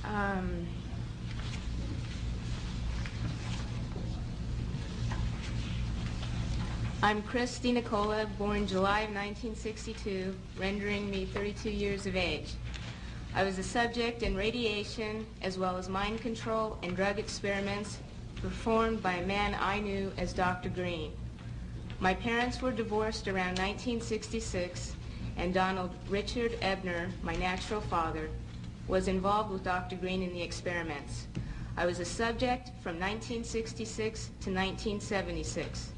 I'm Christy Nicola, born July of 1962, rendering me 32 years of age. I was a subject in radiation as well as mind control and drug experiments performed by a man I knew as Dr. Green. My parents were divorced around 1966, and Donald Richard Ebner, my natural father, was involved with Dr. Green in the experiments. I was a subject from 1966 to 1976.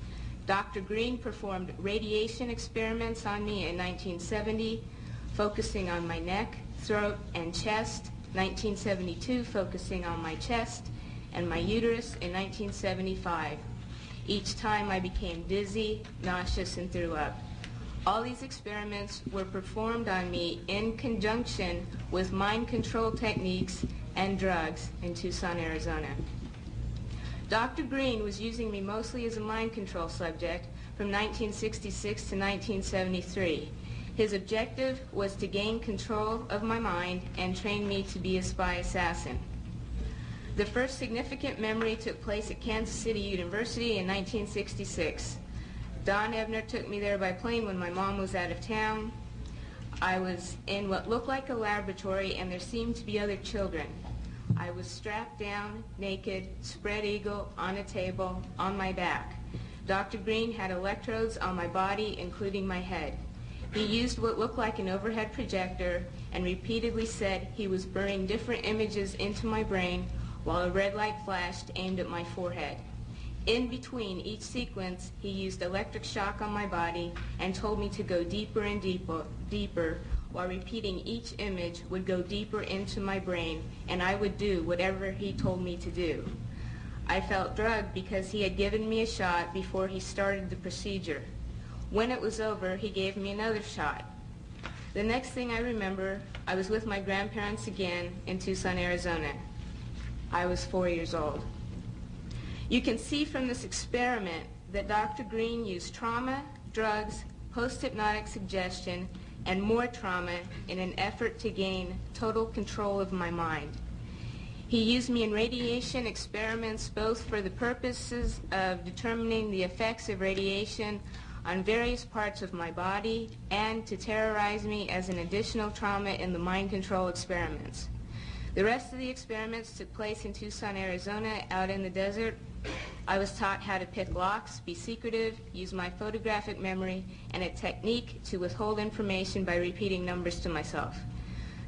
Dr. Green performed radiation experiments on me in 1970, focusing on my neck, throat, and chest, 1972 focusing on my chest and my uterus in 1975. Each time I became dizzy, nauseous, and threw up. All these experiments were performed on me in conjunction with mind control techniques and drugs in Tucson, Arizona. Dr. Green was using me mostly as a mind control subject from 1966 to 1973. His objective was to gain control of my mind and train me to be a spy assassin. The first significant memory took place at Kansas City University in 1966. Don Ebner took me there by plane when my mom was out of town. I was in what looked like a laboratory, and there seemed to be other children. I was strapped down, naked, spread eagle, on a table, on my back. Dr. Green had electrodes on my body, including my head. He used what looked like an overhead projector and repeatedly said he was burning different images into my brain while a red light flashed aimed at my forehead. In between each sequence, he used electric shock on my body and told me to go deeper and deeper, while repeating each image would go deeper into my brain, and I would do whatever he told me to do. I felt drugged because he had given me a shot before he started the procedure. When it was over, he gave me another shot. The next thing I remember, I was with my grandparents again in Tucson, Arizona. I was 4 years old. You can see from this experiment that Dr. Green used trauma, drugs, post-hypnotic suggestion, and more trauma in an effort to gain total control of my mind. He used me in radiation experiments both for the purposes of determining the effects of radiation on various parts of my body and to terrorize me as an additional trauma in the mind control experiments. The rest of the experiments took place in Tucson, Arizona, out in the desert. I was taught how to pick locks, be secretive, use my photographic memory, and a technique to withhold information by repeating numbers to myself.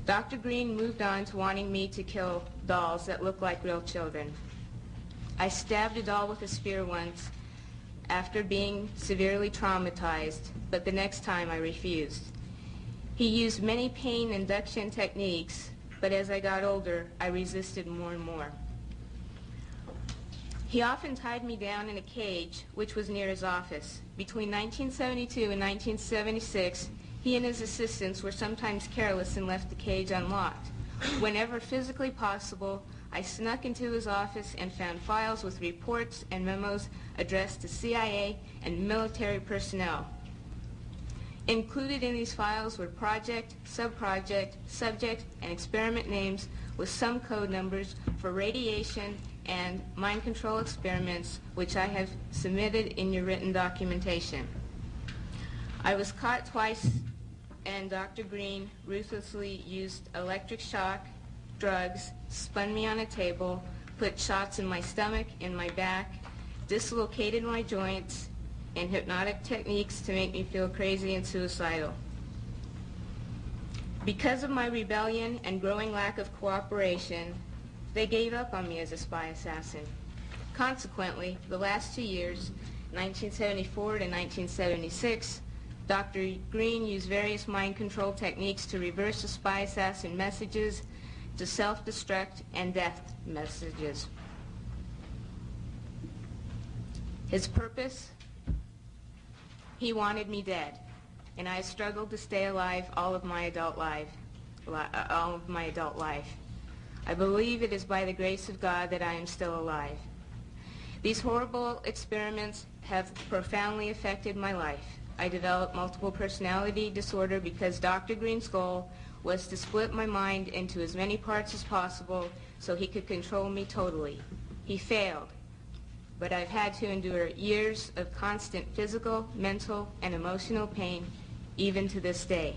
Dr. Green moved on to wanting me to kill dolls that looked like real children. I stabbed a doll with a spear once after being severely traumatized, but the next time I refused. He used many pain induction techniques, but as I got older, I resisted more and more. He often tied me down in a cage, which was near his office. Between 1972 and 1976, he and his assistants were sometimes careless and left the cage unlocked. Whenever physically possible, I snuck into his office and found files with reports and memos addressed to CIA and military personnel. Included in these files were project, subproject, subject, and experiment names with some code numbers for radiation and mind control experiments, which I have submitted in your written documentation. I was caught twice, and Dr. Green ruthlessly used electric shock, drugs, spun me on a table, put shots in my stomach, in my back, dislocated my joints, and hypnotic techniques to make me feel crazy and suicidal. Because of my rebellion and growing lack of cooperation, they gave up on me as a spy assassin. Consequently, the last 2 years, 1974 to 1976, Dr. Green used various mind control techniques to reverse the spy assassin messages to self-destruct and death messages. His purpose? He wanted me dead, and I struggled to stay alive all of my adult life. I believe it is by the grace of God that I am still alive. These horrible experiments have profoundly affected my life. I developed multiple personality disorder because Dr. Green's goal was to split my mind into as many parts as possible so he could control me totally. He failed, but I've had to endure years of constant physical, mental, and emotional pain, even to this day.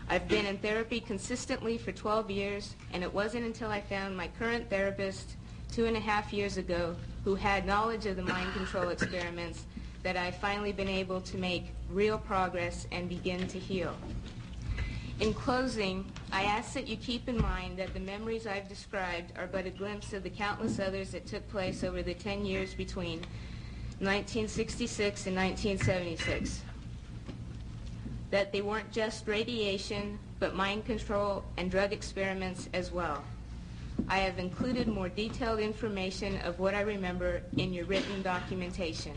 I've been in therapy consistently for 12 years, and it wasn't until I found my current therapist 2.5 years ago, who had knowledge of the mind control experiments, that I've finally been able to make real progress and begin to heal. In closing, I ask that you keep in mind that the memories I've described are but a glimpse of the countless others that took place over the 10 years between 1966 and 1976. That they weren't just radiation, but mind control and drug experiments as well. I have included more detailed information of what I remember in your written documentation.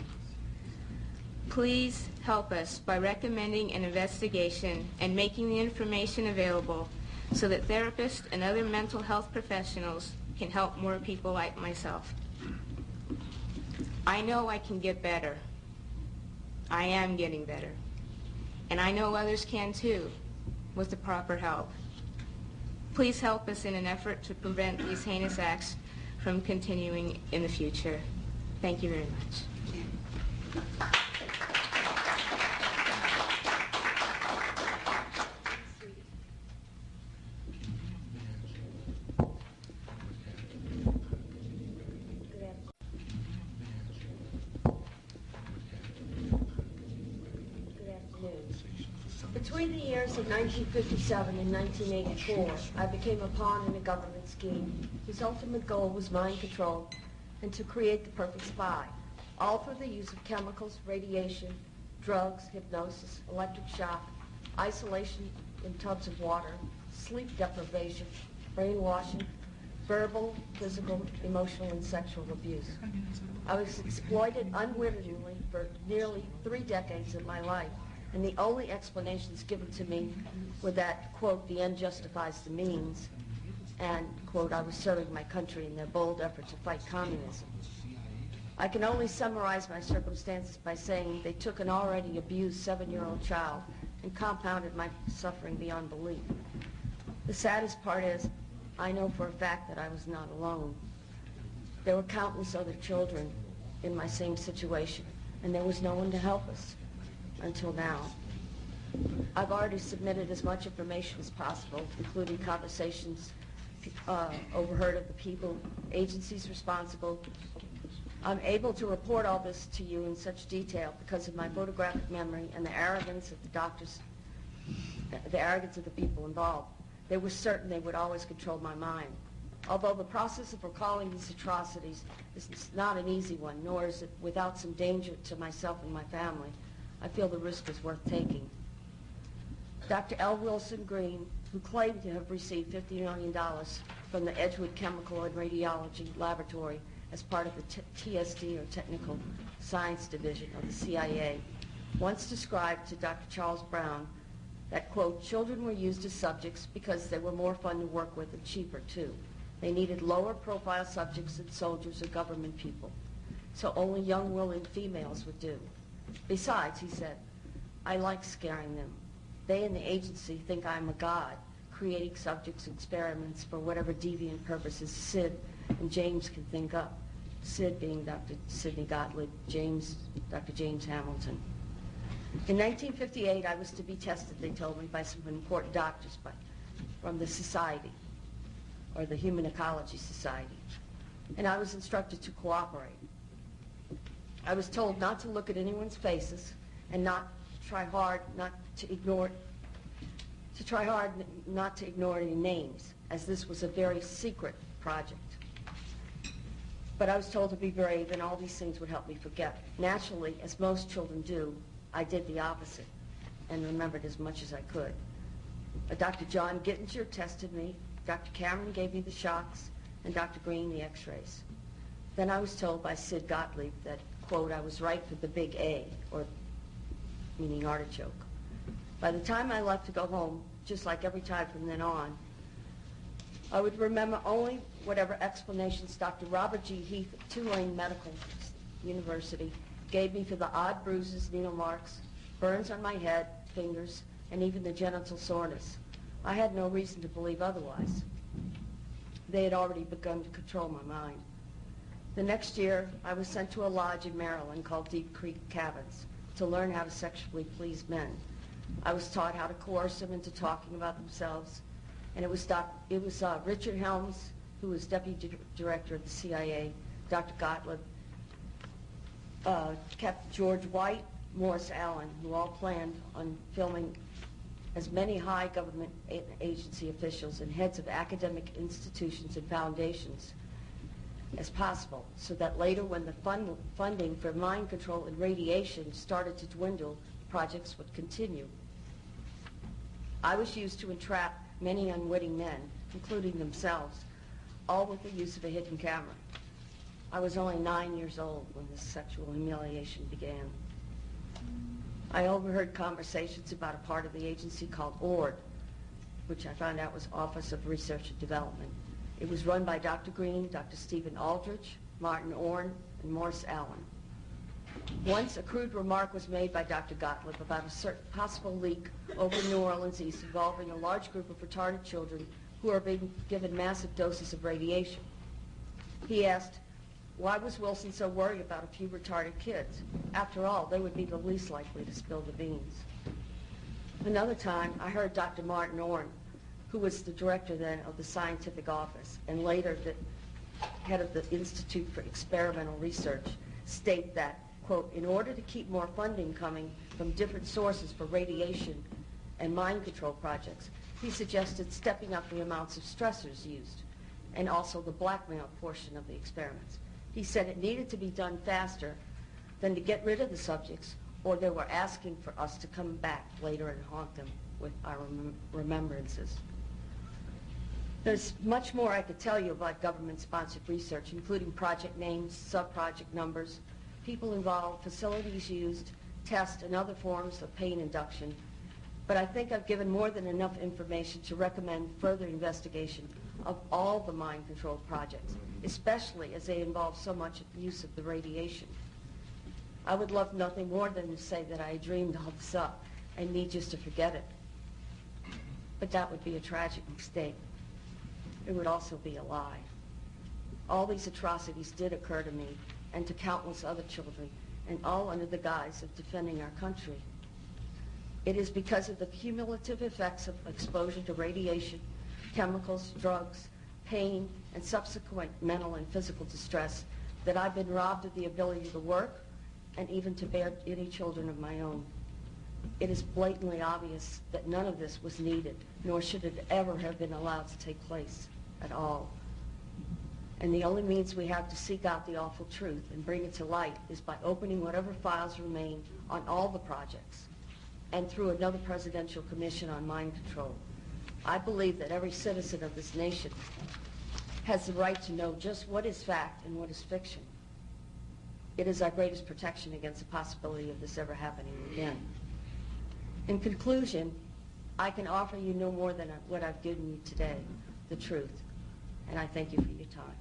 Please help us by recommending an investigation and making the information available so that therapists and other mental health professionals can help more people like myself. I know I can get better. I am getting better. And I know others can too, with the proper help. Please help us in an effort to prevent these heinous acts from continuing in the future. Thank you very much. Between the years of 1957 and 1984, I became a pawn in a government scheme whose ultimate goal was mind control and to create the perfect spy, all through the use of chemicals, radiation, drugs, hypnosis, electric shock, isolation in tubs of water, sleep deprivation, brainwashing, verbal, physical, emotional, and sexual abuse. I was exploited unwittingly for nearly 3 decades of my life, and the only explanations given to me were that, quote, the end justifies the means, and, quote, I was serving my country in their bold effort to fight communism. I can only summarize my circumstances by saying they took an already abused 7-year-old child and compounded my suffering beyond belief. The saddest part is, I know for a fact that I was not alone. There were countless other children in my same situation, and there was no one to help us. Until now. I've already submitted as much information as possible, including conversations overheard of the people, agencies responsible. I'm able to report all this to you in such detail because of my photographic memory and the arrogance of the doctors, the arrogance of the people involved. They were certain they would always control my mind. Although the process of recalling these atrocities is not an easy one, nor is it without some danger to myself and my family, I feel the risk is worth taking. Dr. L. Wilson Green, who claimed to have received $50 million from the Edgewood Chemical and Radiology Laboratory as part of the TSD, or Technical Science Division of the CIA, once described to Dr. Charles Brown that, quote, children were used as subjects because they were more fun to work with and cheaper, too. They needed lower profile subjects than soldiers or government people, so only young, willing females would do. Besides, he said, I like scaring them. They in the agency think I'm a god, creating subjects and experiments for whatever deviant purposes Sid and James can think up. Sid being Dr. Sidney Gottlieb, James, Dr. James Hamilton. In 1958, I was to be tested, they told me, by some important doctors from the society, or the Human Ecology Society. And I was instructed to cooperate. I was told not to look at anyone's faces and not try hard not to ignore any names, as this was a very secret project. But I was told to be brave, and all these things would help me forget. Naturally, as most children do, I did the opposite and remembered as much as I could. Dr. John Gittinger tested me, Dr. Cameron gave me the shocks, and Dr. Green the x-rays. Then I was told by Sid Gottlieb that, quote, I was right for the big A, or meaning artichoke. By the time I left to go home, just like every time from then on, I would remember only whatever explanations Dr. Robert G. Heath at Tulane Medical University gave me for the odd bruises, needle marks, burns on my head, fingers, and even the genital soreness. I had no reason to believe otherwise. They had already begun to control my mind. The next year, I was sent to a lodge in Maryland called Deep Creek Cabins to learn how to sexually please men. I was taught how to coerce them into talking about themselves, and it was Richard Helms, who was deputy director of the CIA, Dr. Gottlieb, Captain George White, Morris Allen, who all planned on filming as many high government agency officials and heads of academic institutions and foundations as possible, so that later when the funding for mind control and radiation started to dwindle, projects would continue. I was used to entrap many unwitting men, including themselves, all with the use of a hidden camera. I was only 9 years old when this sexual humiliation began. I overheard conversations about a part of the agency called ORD, which I found out was Office of Research and Development. It was run by Dr. Green, Dr. Stephen Aldrich, Martin Orne, and Morris Allen. Once a crude remark was made by Dr. Gottlieb about a certain possible leak over New Orleans East involving a large group of retarded children who are being given massive doses of radiation. He asked, why was Wilson so worried about a few retarded kids? After all, they would be the least likely to spill the beans. Another time, I heard Dr. Martin Orne, who was the director then of the scientific office and later the head of the Institute for Experimental Research, state that, quote, in order to keep more funding coming from different sources for radiation and mind control projects, he suggested stepping up the amounts of stressors used and also the blackmail portion of the experiments. He said it needed to be done faster than to get rid of the subjects, or they were asking for us to come back later and haunt them with our remembrances. There's much more I could tell you about government-sponsored research, including project names, sub-project numbers, people involved, facilities used, tests, and other forms of pain induction. But I think I've given more than enough information to recommend further investigation of all the mind control projects, especially as they involve so much use of the radiation. I would love nothing more than to say that I dreamed all this up and need just to forget it. But that would be a tragic mistake. It would also be a lie. All these atrocities did occur to me and to countless other children, and all under the guise of defending our country. It is because of the cumulative effects of exposure to radiation, chemicals, drugs, pain, and subsequent mental and physical distress that I've been robbed of the ability to work and even to bear any children of my own. It is blatantly obvious that none of this was needed, nor should it ever have been allowed to take place at all. And the only means we have to seek out the awful truth and bring it to light is by opening whatever files remain on all the projects and through another presidential commission on mind control. I believe that every citizen of this nation has the right to know just what is fact and what is fiction. It is our greatest protection against the possibility of this ever happening again. In conclusion, I can offer you no more than what I've given you today, the truth. And I thank you for your time.